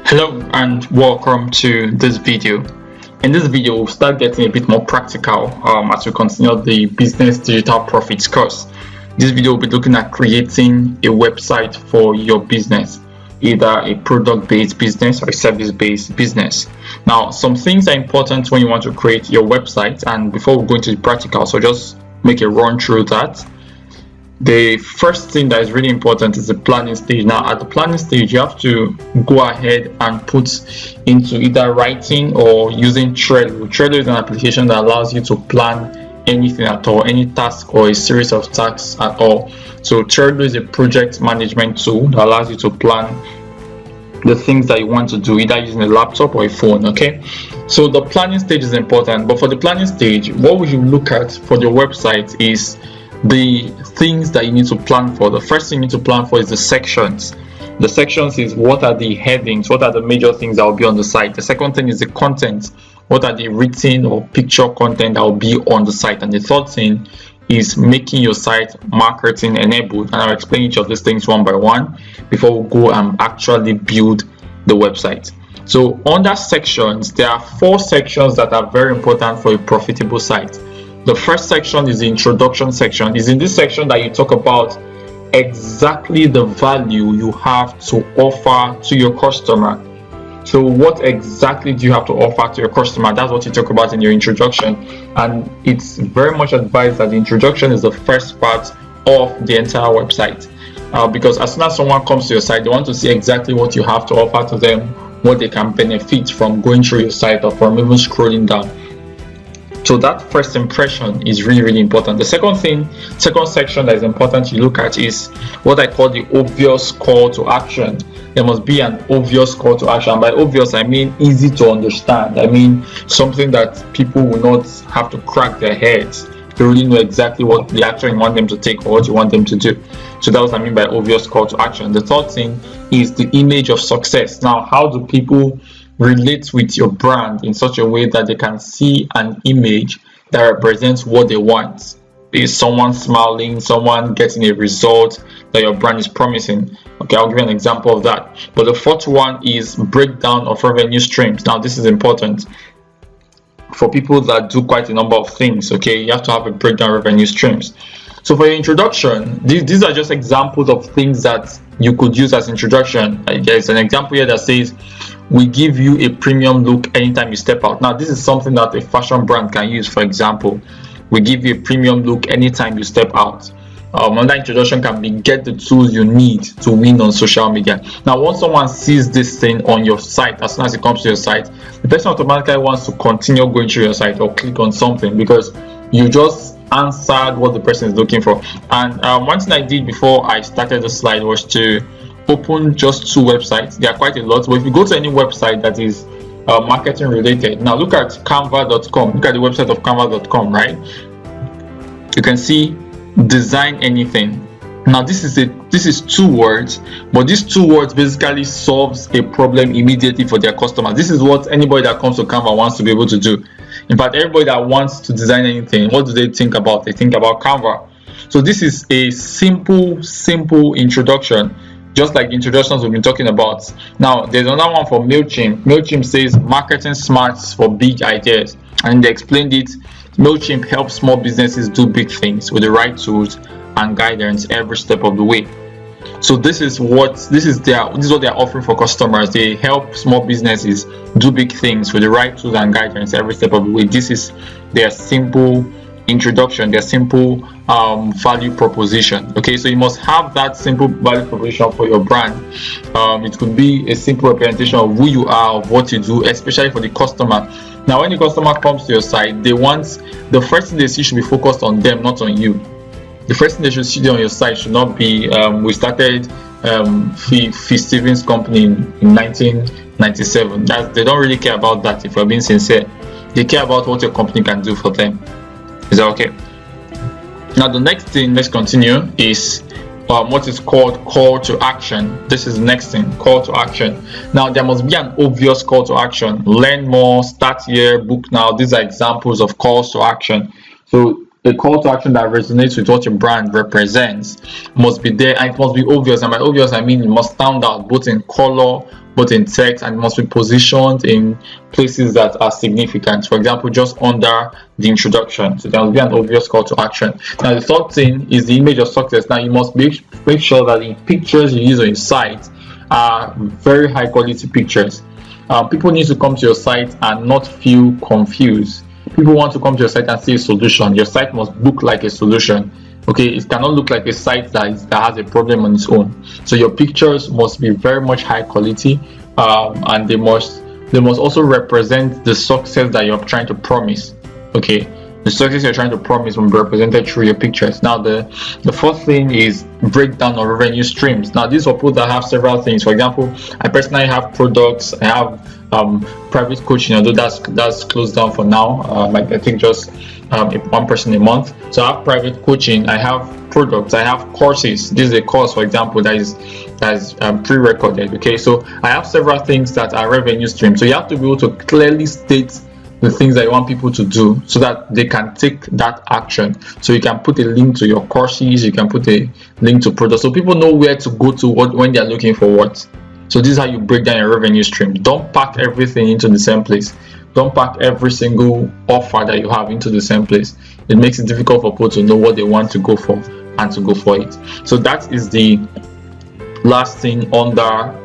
Hello and welcome to this video. In this video, we'll start getting a bit more practical as we continue the business digital profits course. This video will be looking at creating a website for your business, either a product-based business or a service-based business. Now, some things are important when you want to create your website, and before we go into the practical, so just make a run through that. The first thing that is really important is the planning stage. Now, at the planning stage, you have to go ahead and put into either writing or using Trello. Trello is an application that allows you to plan anything at all, any task or a series of tasks at all. So Trello is a project management tool that allows you to plan the things that you want to do, either using a laptop or a phone. Okay, so the planning stage is important, but for the planning stage, what we should look at for your website is the things that you need to plan for. The first thing you need to plan for is the sections. The sections is what are the headings, what are the major things that will be on the site. The second thing is the content, what are the written or picture content that will be on the site. And the third thing is making your site marketing enabled, and I'll explain each of these things one by one before we go and actually build the website. So under sections, there are 4 sections that are very important for a profitable site. The first section is the introduction section. It's in this section that you talk about exactly the value you have to offer to your customer. So what exactly do you have to offer to your customer? That's what you talk about in your introduction, and it's very much advised that the introduction is the first part of the entire website, because as soon as someone comes to your site, they want to see exactly what you have to offer to them, what they can benefit from going through your site or from even scrolling down. So that first impression is really important. The second section that is important to look at is what I call the obvious call to action. There must be an obvious call to action. By obvious, I mean easy to understand. I mean something that people will not have to crack their heads to really know exactly what the action you want them to take or what you want them to do. So that's what I mean by obvious call to action. The third thing is the image of success. Now, how do people relate with your brand in such a way that they can see an image that represents what they want? Is someone smiling, someone getting a result that your brand is promising? Okay, I'll give you an example of that. But the fourth one is breakdown of revenue streams. Now, this is important for people that do quite a number of things. Okay, you have to have a breakdown of revenue streams. So for your introduction, these are just examples of things that you could use as introduction. There's an example here that says, we give you a premium look anytime you step out. Now, this is something that a fashion brand can use. For example, we give you a premium look anytime you step out. Another introduction can be get the tools you need to win on social media. Now, once someone sees this thing on your site, as soon as it comes to your site, the person automatically wants to continue going through your site or click on something because you just answered what the person is looking for. And one thing I did before I started the slide was to open just 2 websites. There are quite a lot, but if you go to any website that is marketing related, now look at canva.com. Look at the website of canva.com, right? You can see design anything. Now this is 2 words, but these 2 words basically solves a problem immediately for their customers. This is what anybody that comes to Canva wants to be able to do. In fact, everybody that wants to design anything, what do they think about? They think about Canva. So this is a simple introduction, just like the introductions we've been talking about. Now, there's another one for MailChimp. MailChimp says marketing smarts for big ideas, and they explained it. MailChimp helps small businesses do big things with the right tools and guidance every step of the way. So this is what they are offering for customers. They help small businesses do big things with the right tools and guidance every step of the way. This is their simple introduction, their simple value proposition. Okay, so you must have that simple value proposition for your brand. It could be a simple representation of who you are, of what you do, especially for the customer. Now, when the customer comes to your site, the first thing they see should be focused on them, not on you. The first thing they should see on your site should not be we started Fee Stevens company in 1997. They don't really care about that, if we're being sincere. They care about what your company can do for them. Is that okay? Now the next thing, let's continue, is what is called call to action. This is the next thing, call to action. Now there must be an obvious call to action. Learn more, start here, book now. These are examples of calls to action. So a call to action that resonates with what your brand represents must be there, and it must be obvious. And by obvious, I mean it must stand out both in color, both in text, and it must be positioned in places that are significant. For example, just under the introduction. So there must be an obvious call to action. Now the third thing is the image of success. Now you must make sure that the pictures you use on your site are very high quality pictures. People need to come to your site and not feel confused. People want to come to your site and see a solution. Your site must look like a solution. Okay, it cannot look like a site that has a problem on its own. So your pictures must be very much high quality, and they must also represent the success that you're trying to promise. Okay, the success you're trying to promise will be represented through your pictures. Now the fourth thing is breakdown of revenue streams. Now these are people that have several things. For example, I personally have products. I have private coaching, although that's closed down for now. I think just one person a month. So I have private coaching, I have products, I have courses. This is a course, for example, that is pre-recorded. Okay, so I have several things that are revenue streams. So you have to be able to clearly state the things that you want people to do so that they can take that action. So you can put a link to your courses, you can put a link to products, so people know where to go to when they are looking for what. So this is how you break down your revenue stream. Don't pack everything into the same place. Don't pack every single offer that you have into the same place. It makes it difficult for people to know what they want to go for and to go for it. So that is the last thing under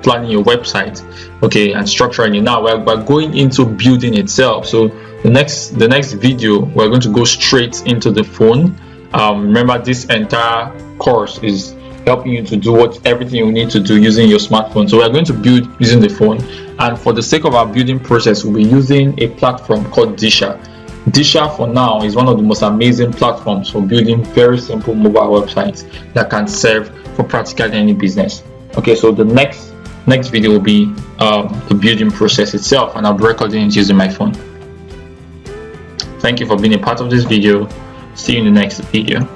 planning your website, okay, and structuring it. Now we're going into building itself. So the next video, we're going to go straight into the phone. Remember, this entire course is helping you to do everything you need to do using your smartphone. So we're going to build using the phone, and for the sake of our building process, we'll be using a platform called Disha. Disha for now is one of the most amazing platforms for building very simple mobile websites that can serve for practically any business. Okay, so the next video will be the building process itself, and I'll be recording it using my phone. Thank you for being a part of this video. See you in the next video.